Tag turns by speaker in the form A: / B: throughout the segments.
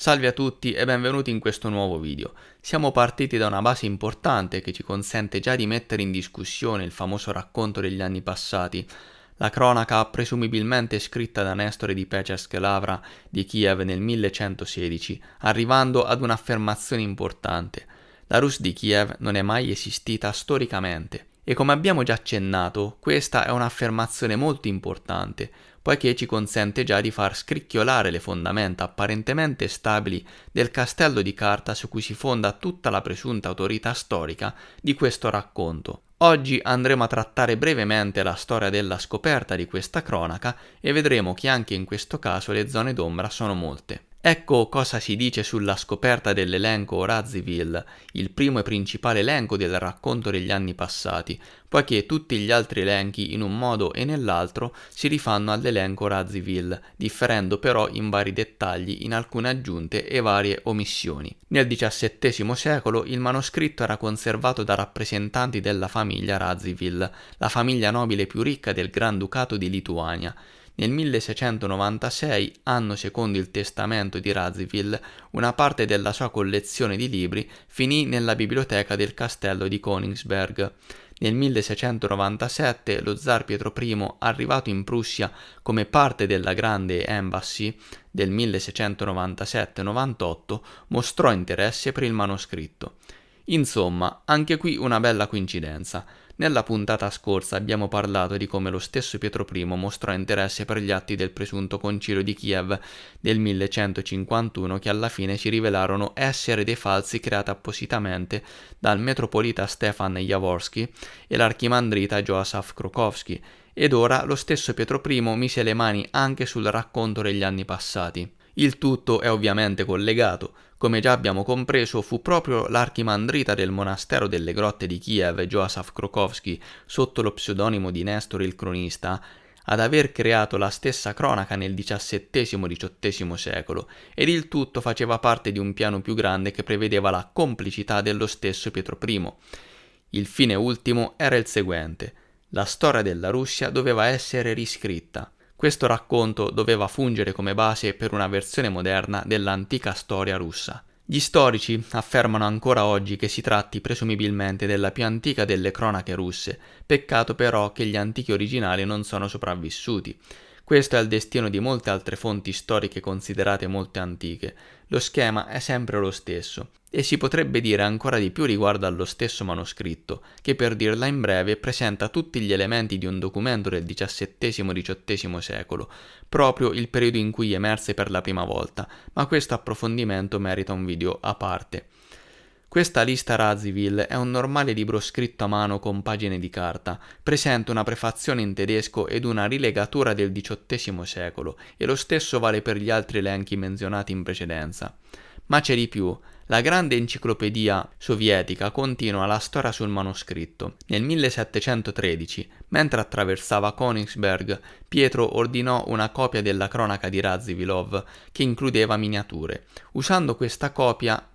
A: Salve a tutti e benvenuti in questo nuovo video. Siamo partiti da una base importante che ci consente già di mettere in discussione il famoso racconto degli anni passati, la cronaca presumibilmente scritta da Nestore di Pechersk Lavra di Kiev nel 1116, arrivando ad un'affermazione importante. La Rus di Kiev non è mai esistita storicamente. E come abbiamo già accennato, questa è un'affermazione molto importante, poiché ci consente già di far scricchiolare le fondamenta apparentemente stabili del castello di carta su cui si fonda tutta la presunta autorità storica di questo racconto. Oggi andremo a trattare brevemente la storia della scoperta di questa cronaca e vedremo che anche in questo caso le zone d'ombra sono molte. Ecco cosa si dice sulla scoperta dell'elenco Radziwiłł, il primo e principale elenco del racconto degli anni passati, poiché tutti gli altri elenchi in un modo e nell'altro si rifanno all'elenco Radziwiłł, differendo però in vari dettagli, in alcune aggiunte e varie omissioni. Nel XVII secolo il manoscritto era conservato da rappresentanti della famiglia Radziwiłł, la famiglia nobile più ricca del Granducato di Lituania. Nel 1696, anno secondo il testamento di Radziwiłł, una parte della sua collezione di libri finì nella biblioteca del castello di Königsberg. Nel 1697 lo zar Pietro I, arrivato in Prussia come parte della Grande Embassy del 1697-98, mostrò interesse per il manoscritto. Insomma, anche qui una bella coincidenza. Nella puntata scorsa abbiamo parlato di come lo stesso Pietro I mostrò interesse per gli atti del presunto concilio di Kiev del 1151 che alla fine si rivelarono essere dei falsi creati appositamente dal metropolita Stefan Jaworski e l'archimandrita Josaf Krokowski, ed ora lo stesso Pietro I mise le mani anche sul racconto degli anni passati. Il tutto è ovviamente collegato. Come già abbiamo compreso, fu proprio l'archimandrita del monastero delle grotte di Kiev, Josaf Krokowski, sotto lo pseudonimo di Nestore il cronista, ad aver creato la stessa cronaca nel XVII-XVIII secolo, ed il tutto faceva parte di un piano più grande che prevedeva la complicità dello stesso Pietro I. Il fine ultimo era il seguente: la storia della Russia doveva essere riscritta. Questo racconto doveva fungere come base per una versione moderna dell'antica storia russa. Gli storici affermano ancora oggi che si tratti presumibilmente della più antica delle cronache russe, peccato però che gli antichi originali non sono sopravvissuti. Questo è il destino di molte altre fonti storiche considerate molto antiche. Lo schema è sempre lo stesso, e si potrebbe dire ancora di più riguardo allo stesso manoscritto, che per dirla in breve presenta tutti gli elementi di un documento del XVII-XVIII secolo, proprio il periodo in cui emerse per la prima volta, ma questo approfondimento merita un video a parte. Questa lista Radziwiłł è un normale libro scritto a mano con pagine di carta, presenta una prefazione in tedesco ed una rilegatura del XVIII secolo, e lo stesso vale per gli altri elenchi menzionati in precedenza. Ma c'è di più. La grande enciclopedia sovietica continua la storia sul manoscritto. Nel 1713, mentre attraversava Königsberg, Pietro ordinò una copia della cronaca di Radziwiłł che includeva miniature. Usando questa copia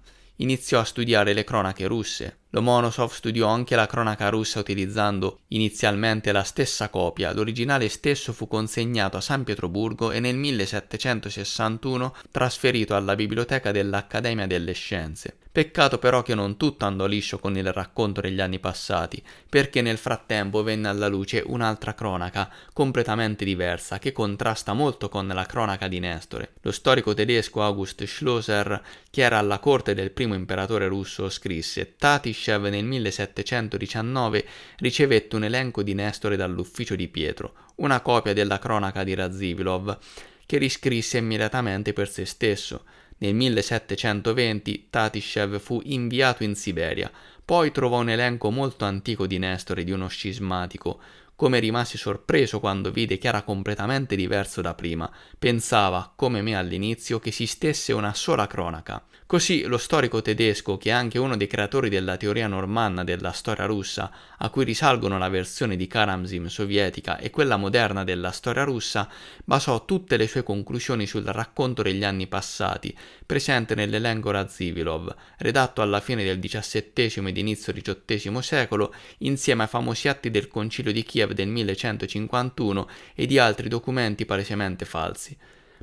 A: iniziò a studiare le cronache russe. Lomonosov studiò anche la cronaca russa utilizzando inizialmente la stessa copia. L'originale stesso fu consegnato a San Pietroburgo e nel 1761 trasferito alla biblioteca dell'Accademia delle Scienze. Peccato però che non tutto andò liscio con il racconto degli anni passati, perché nel frattempo venne alla luce un'altra cronaca, completamente diversa, che contrasta molto con la cronaca di Nestore. Lo storico tedesco August Schlosser, che era alla corte del primo imperatore russo, scrisse: Tatiscev nel 1719 ricevette un elenco di Nestore dall'ufficio di Pietro, una copia della cronaca di Radziwiłł, che riscrisse immediatamente per se stesso. Nel 1720 Tatiscev fu inviato in Siberia, poi trovò un elenco molto antico di Nestore di uno scismatico. Come rimasi sorpreso quando vide che era completamente diverso da prima. Pensava, come me all'inizio, che esistesse una sola cronaca. Così lo storico tedesco, che è anche uno dei creatori della teoria normanna della storia russa, a cui risalgono la versione di Karamzin sovietica e quella moderna della storia russa, basò tutte le sue conclusioni sul racconto degli anni passati, presente nell'elenco Radziwiłł, redatto alla fine del XVII ed inizio XVIII secolo, insieme ai famosi atti del concilio di Kiev del 1151 e di altri documenti palesemente falsi.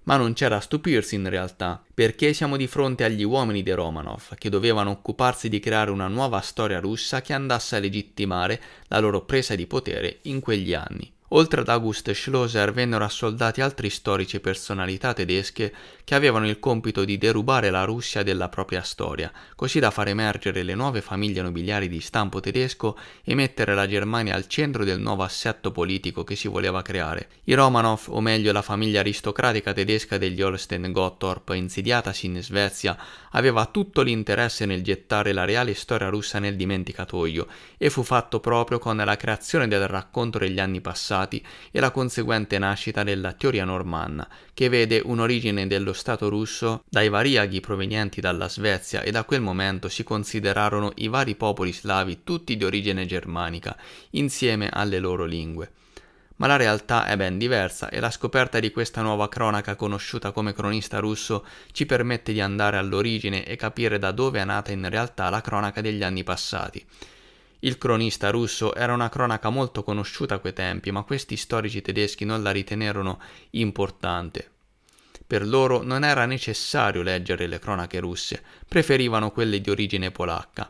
A: Ma non c'è da stupirsi in realtà, perché siamo di fronte agli uomini dei Romanov, che dovevano occuparsi di creare una nuova storia russa che andasse a legittimare la loro presa di potere in quegli anni. Oltre ad August Schlosser vennero assoldati altri storici e personalità tedesche che avevano il compito di derubare la Russia della propria storia, così da far emergere le nuove famiglie nobiliari di stampo tedesco e mettere la Germania al centro del nuovo assetto politico che si voleva creare. I Romanov, o meglio la famiglia aristocratica tedesca degli Holstein-Gottorp, insediatasi in Svezia, aveva tutto l'interesse nel gettare la reale storia russa nel dimenticatoio, e fu fatto proprio con la creazione del racconto degli anni passati e la conseguente nascita della teoria normanna, che vede un'origine dello Stato russo dai variaghi provenienti dalla Svezia, e da quel momento si considerarono i vari popoli slavi tutti di origine germanica, insieme alle loro lingue. Ma la realtà è ben diversa, e la scoperta di questa nuova cronaca conosciuta come cronista russo ci permette di andare all'origine e capire da dove è nata in realtà la cronaca degli anni passati. Il cronista russo era una cronaca molto conosciuta a quei tempi, ma questi storici tedeschi non la ritenerono importante. Per loro non era necessario leggere le cronache russe, preferivano quelle di origine polacca.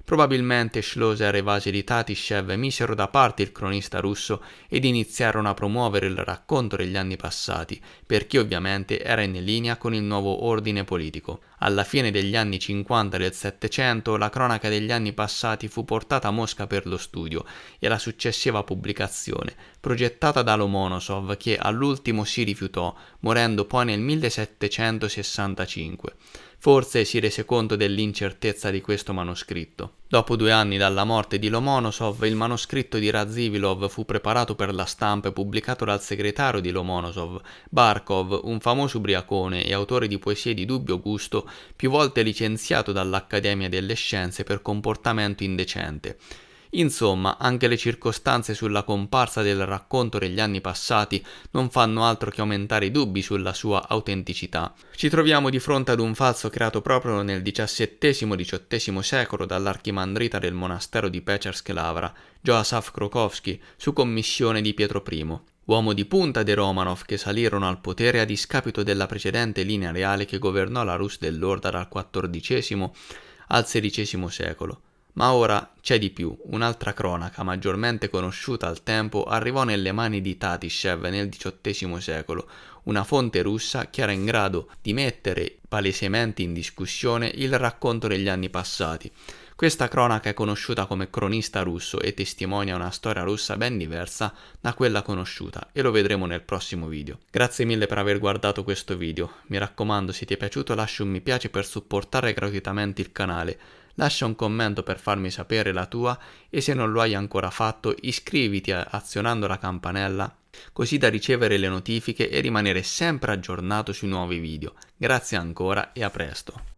A: Probabilmente Schlosser e Vasily Tatiscev misero da parte il cronista russo ed iniziarono a promuovere il racconto degli anni passati, perché ovviamente era in linea con il nuovo ordine politico. Alla fine degli anni 50 del Settecento la cronaca degli anni passati fu portata a Mosca per lo studio, e la successiva pubblicazione, progettata da Lomonosov, che all'ultimo si rifiutò, morendo poi nel 1765. Forse si rese conto dell'incertezza di questo manoscritto. Dopo 2 anni dalla morte di Lomonosov, il manoscritto di Radzivilov fu preparato per la stampa e pubblicato dal segretario di Lomonosov, Barkov, un famoso ubriacone e autore di poesie di dubbio gusto, più volte licenziato dall'Accademia delle Scienze per comportamento indecente. Insomma, anche le circostanze sulla comparsa del racconto degli anni passati non fanno altro che aumentare i dubbi sulla sua autenticità. Ci troviamo di fronte ad un falso creato proprio nel XVII-XVIII secolo dall'archimandrita del monastero di Pechersk-Lavra, Joasaf Krokovsky, su commissione di Pietro I, uomo di punta dei Romanov che salirono al potere a discapito della precedente linea reale che governò la Rus dell'Orda dal XIV al XVI secolo. Ma ora c'è di più. Un'altra cronaca, maggiormente conosciuta al tempo, arrivò nelle mani di Tatiscev nel XVIII secolo, una fonte russa che era in grado di mettere palesemente in discussione il racconto degli anni passati. Questa cronaca è conosciuta come cronista russo e testimonia una storia russa ben diversa da quella conosciuta, e lo vedremo nel prossimo video. Grazie mille per aver guardato questo video. Mi raccomando, se ti è piaciuto lascia un mi piace per supportare gratuitamente il canale. Lascia un commento per farmi sapere la tua, e se non lo hai ancora fatto iscriviti azionando la campanella, così da ricevere le notifiche e rimanere sempre aggiornato sui nuovi video. Grazie ancora e a presto.